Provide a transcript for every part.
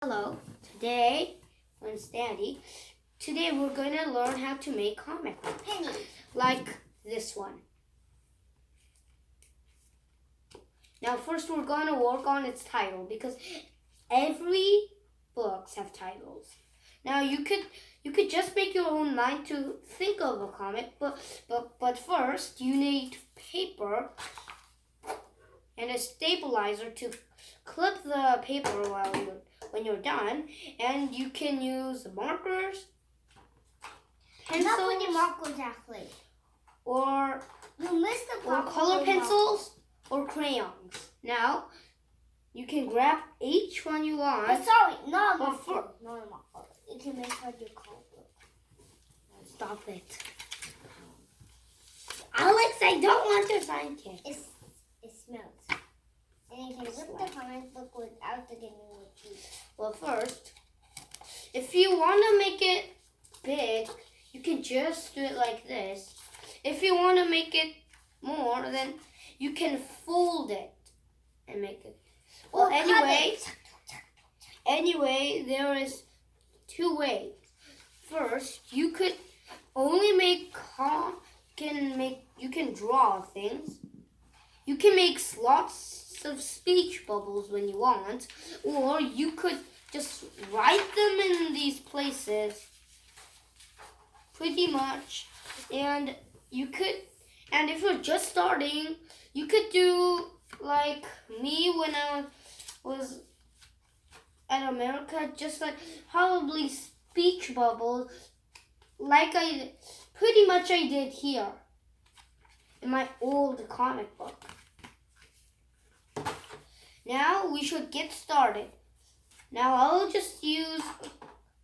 Hello, today we're going to learn how to make comic books. Penny. Like this one. Now first we're going to work on its title because every books have titles. Now you could just make your own mind to think of a comic, but first you need paper and a stabilizer to clip the paper when you're done, and you can use markers, pencils, Not with the markers actually. or You missed the or color pencils or crayons. Now you can grab each one you want. Oh, sorry, not a But marker. Not a marker. You can make what you call it. Stop it, Alex! I don't want to sign it. It smells. And you can rip the comic book without the getting with teeth. Well, first, if you want to make it big, you can just do it like this. If you want to make it more, then you can fold it and make it. Well, anyway, there is two ways. First, you could only you can draw things. You can make slots of speech bubbles when you want, or you could just write them in these places pretty much, and if you're just starting, you could do like me when I was at America, just like probably speech bubbles like I did here in my old comic book. Now we should get started. Now I'll just use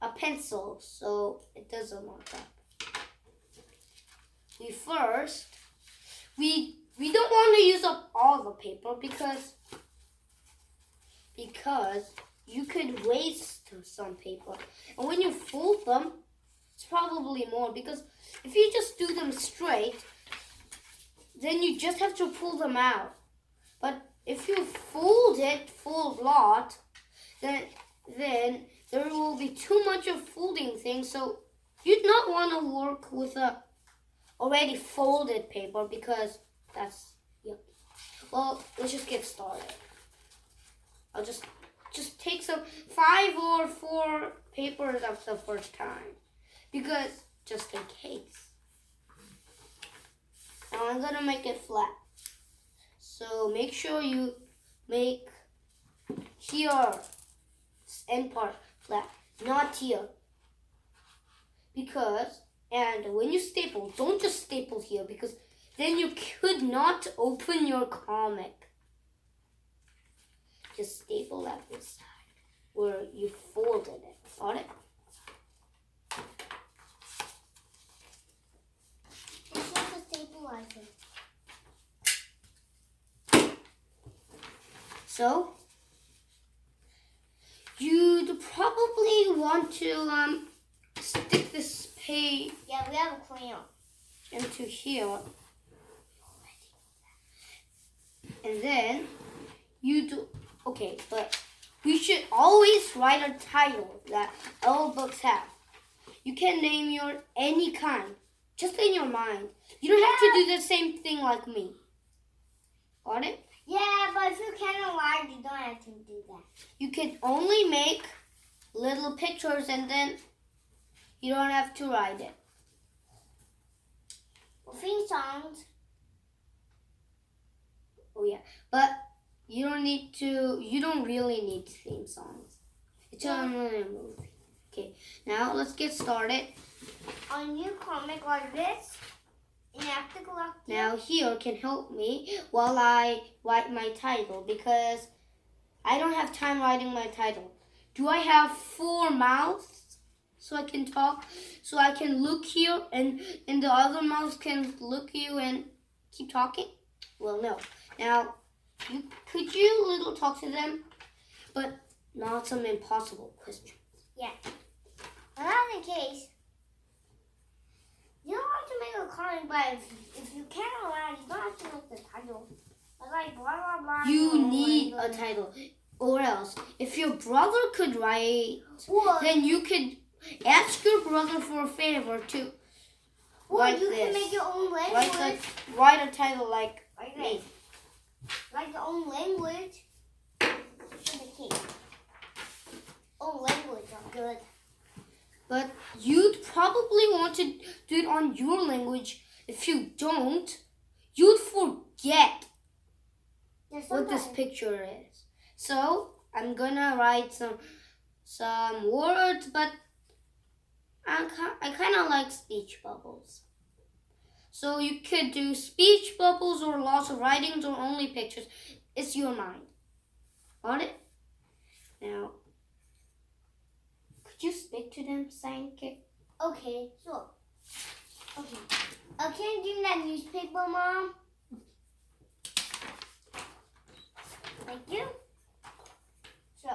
a pencil so it doesn't mark up. We don't want to use up all the paper because you could waste some paper. And when you fold them, it's probably more, because if you just do them straight, then you just have to pull them out. But if you fold a lot, then there will be too much of folding things. So you'd not want to work with a already folded paper because that's yucky. Well, let's just get started. I'll just take some 5 or 4 papers up the first time, because just in case. Now I'm gonna make it flat. So make sure you make here end part flat, not here. And when you staple, don't just staple here, because then you could not open your comic. Just staple at this side where you folded it. Got it? It's just a stabilizer. So you'd probably want to stick this page. Yeah, we have a crayon. Into here. And then you do, okay, but we should always write a title that all books have. You can name your any kind, just in your mind. You don't have to do the same thing like me. Got it? Yeah, but if you can't write, you don't have to do that. You can only make little pictures and then you don't have to write it. Theme songs. Oh yeah, but you don't really need theme songs. It's only a movie. Okay, now let's get started. A new comic like this, and you have to go up there. Now here can help me while I write my title, because I don't have time writing my title. Do I have 4 mouths so I can talk? So I can look here and the other mouths can look you and keep talking? Well, no. Now, could you little talk to them? But not some impossible questions. Yeah. Another case, you don't have to make a comic, but if you can't write, you don't have to make the title. Like blah blah blah. You need a title. Or else, if your brother could write, Or, then you could ask your brother for a favor to or write you this. can make your own language. Write a title like this. Like your own language. For the kid. Own language are good. But you'd probably want to do it on your language. If you don't, you'd forget what this picture is. So I'm gonna write some words, but I kind of like speech bubbles. So you could do speech bubbles or lots of writings or only pictures. It's your mind. Got it? Now, could you speak to them, Sankey? Okay, sure. Okay. Can you do that newspaper, Mom? Thank you. So,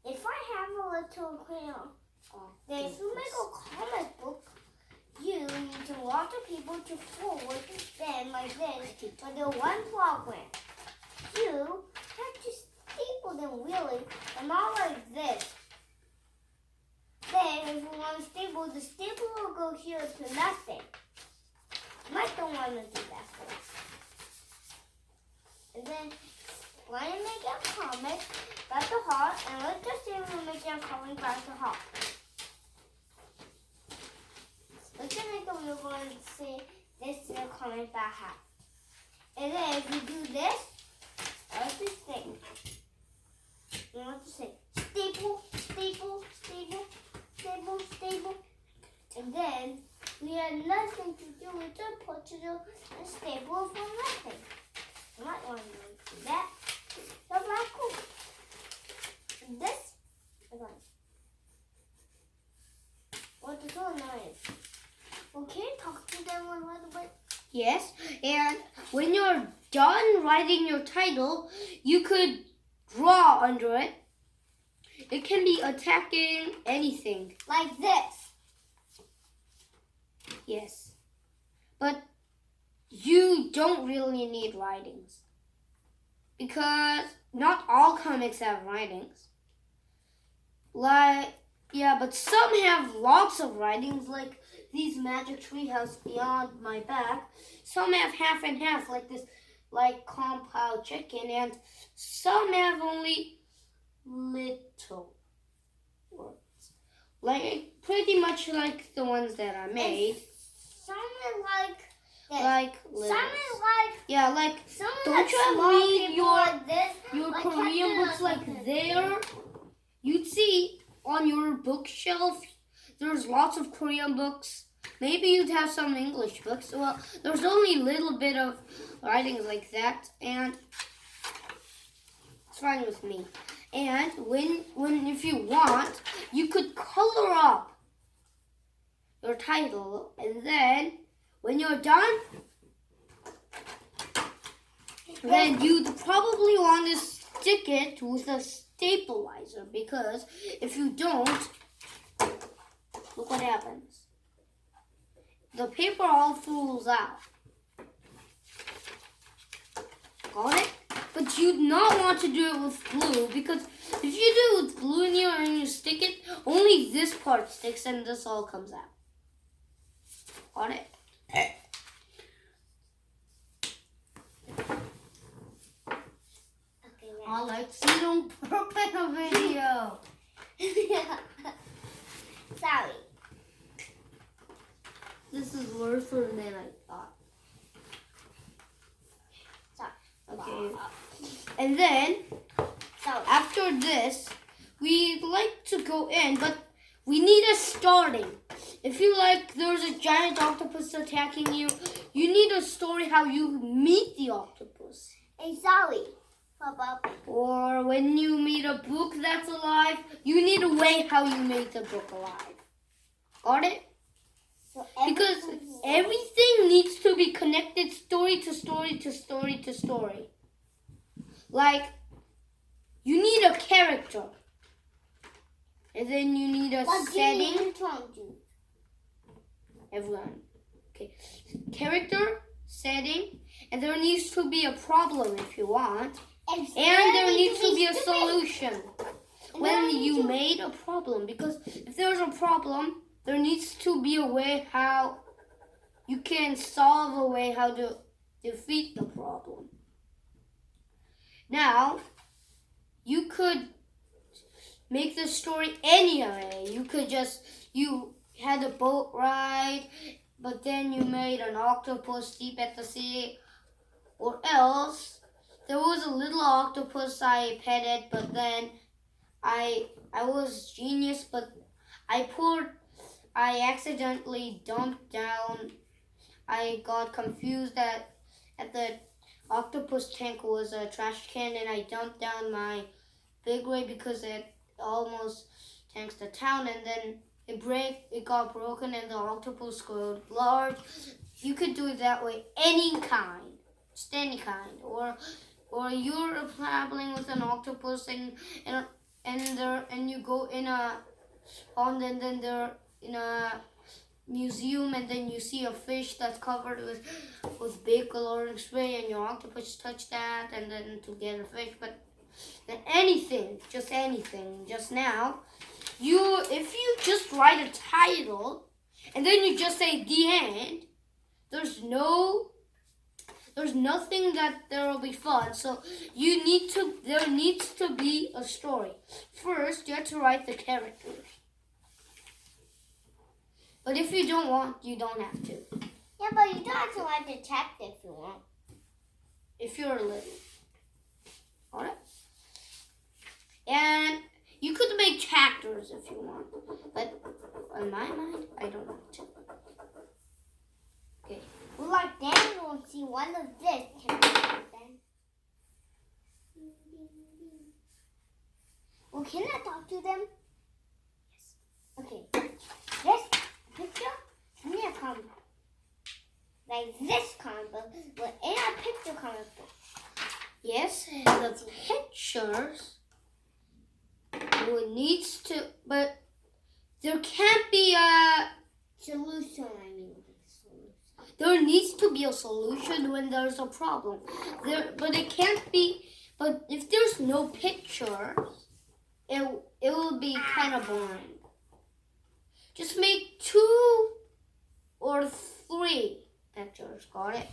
if I have a little crayon, then if you make a comic book, you need to lots of people to forward them like this, but they're one program. You have to staple them really, but not like this. Then, if we want to staple, the staple will go here to nothing. Mike don't want to do that for us. And then, we're going to make a comic about the heart, and let's just say we're making a comic about the heart. Let's just make a we're going to say this is a comic about heart. And then, if you do this, let's just say, you want to say staple, staple, staple, staple, staple. And then we have nothing to do with the potato and staple for nothing. I might want to do that. That's not cool. And this, again. What is so nice? Okay, talk to them a little bit. Yes, and when you're done writing your title, you could draw under it. It can be attacking anything. Like this. Yes. But you don't really need writings. Because not all comics have writings. But some have lots of writings, like these Magic Treehouse Beyond My Back. Some have half and half, like this, like Compound Chicken, and some have only little words. Like, pretty much like the ones that I made. Some are like this. Like some little. are like Yeah, like, some are don't like you small read people like this. your like Korean Captain books like America. there? You'd see on your bookshelf, there's lots of Korean books. Maybe you'd have some English books. Well, there's only a little bit of writings like that, and it's fine with me. And if you want, you could color up your title, and then when you're done, then you'd probably want to stick it with a stabilizer, because if you don't, look what happens. The paper all falls out. Got it? But you'd not want to do it with glue, because if you do it with glue in here and you stick it, only this part sticks and this all comes out. Got it? Okay, Alex, you don't prepare a video. Sorry. This is worse than I thought. Sorry. Okay. And then, Sorry. after this, we'd like to go in, but we need a starting. If you there's a giant octopus attacking you, you need a story how you meet the octopus. Hey, sorry. Papa. Or when you meet a book that's alive, you need a way how you make the book alive. Got it? So Because everything needs to be connected story to story to story to story. Like, you need a character. And then you need a setting. Everyone. Okay. Character, setting, and there needs to be a problem if you want. And there needs to be a solution when you made a problem. Because if there's a problem, there needs to be a way how you can solve a way how to defeat the problem. Now, you could make the story any way. You had a boat ride, but then you made an octopus deep at the sea. Or else, there was a little octopus I petted, but then I was genius, but I accidentally dumped down. I got confused that at the octopus tank was a trash can, and I dumped down my big ray because it almost tanks the town, and then it got broken, and the octopus got large. You could do it that way, any kind, just any kind, or you're traveling with an octopus and you go in a pond, and then they're in a museum, and then you see a fish that's covered with big coloring spray, and your octopus touch that, and then to get a fish. But anything. Just now, if you just write a title and then you just say the end, there's nothing that there will be fun. So there needs to be a story. First, you have to write the characters. But if you don't want, you don't have to. Yeah, but you don't have to write the text if you want. If you're little. Alright? And you could make chapters if you want. But in my mind, I don't want to. Okay. Well, like then we'll see one of this can be then. Well, can I talk to them? Yes. Okay. This picture, send me a comic book. Like this comic book, but in a picture comic book. Yes, and the pictures needs to, but there can't be a solution. There needs to be a solution when there's a problem. But it can't be. But if there's no pictures, it will be kind of boring. Just make 2 or 3 pictures. Got it?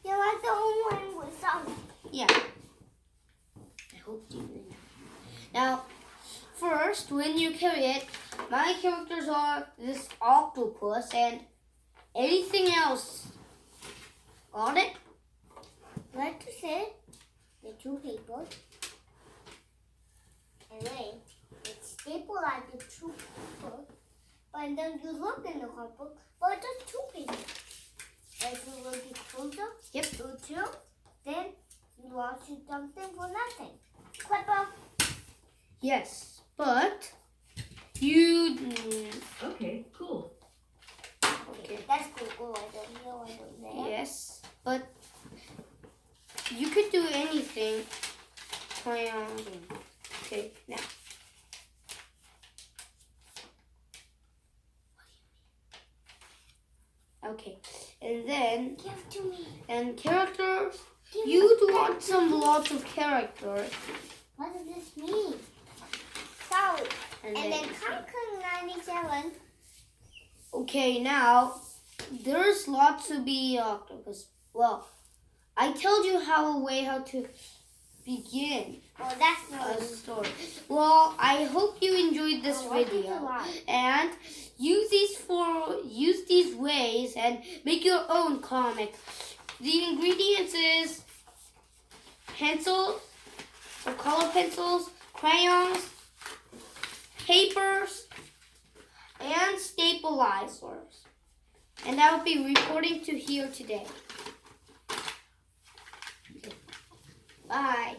Yeah, like the only one with some. Yeah. I hope you know. Now, first, when you carry it, my characters are this octopus and anything else. Got it? Like to say the 2 papers. And then it's stapled like the 2 papers. But then you look in the comic book, but it's 2 papers. If you look at closer, Yep. do 2, then you lost something for nothing. Clipper. Yes, but you. Okay, cool. Okay, that's cool. Go right there, right there. Yes, but you could do anything. Okay, now. Okay, and then Give it to me. and characters. Give You'd it want to some me. lots of characters. What does this mean? So, And and then then- Conquer 97. Okay, now there's lots to be octopus. Well, I told you how to begin Oh, that's a not story. Well, I hope you enjoyed this Oh, what is a video lot? and use these ways and make your own comic. The ingredients is pencils or color pencils, crayons, papers, and stabilizers. And I will be reporting to here today. Okay. Bye.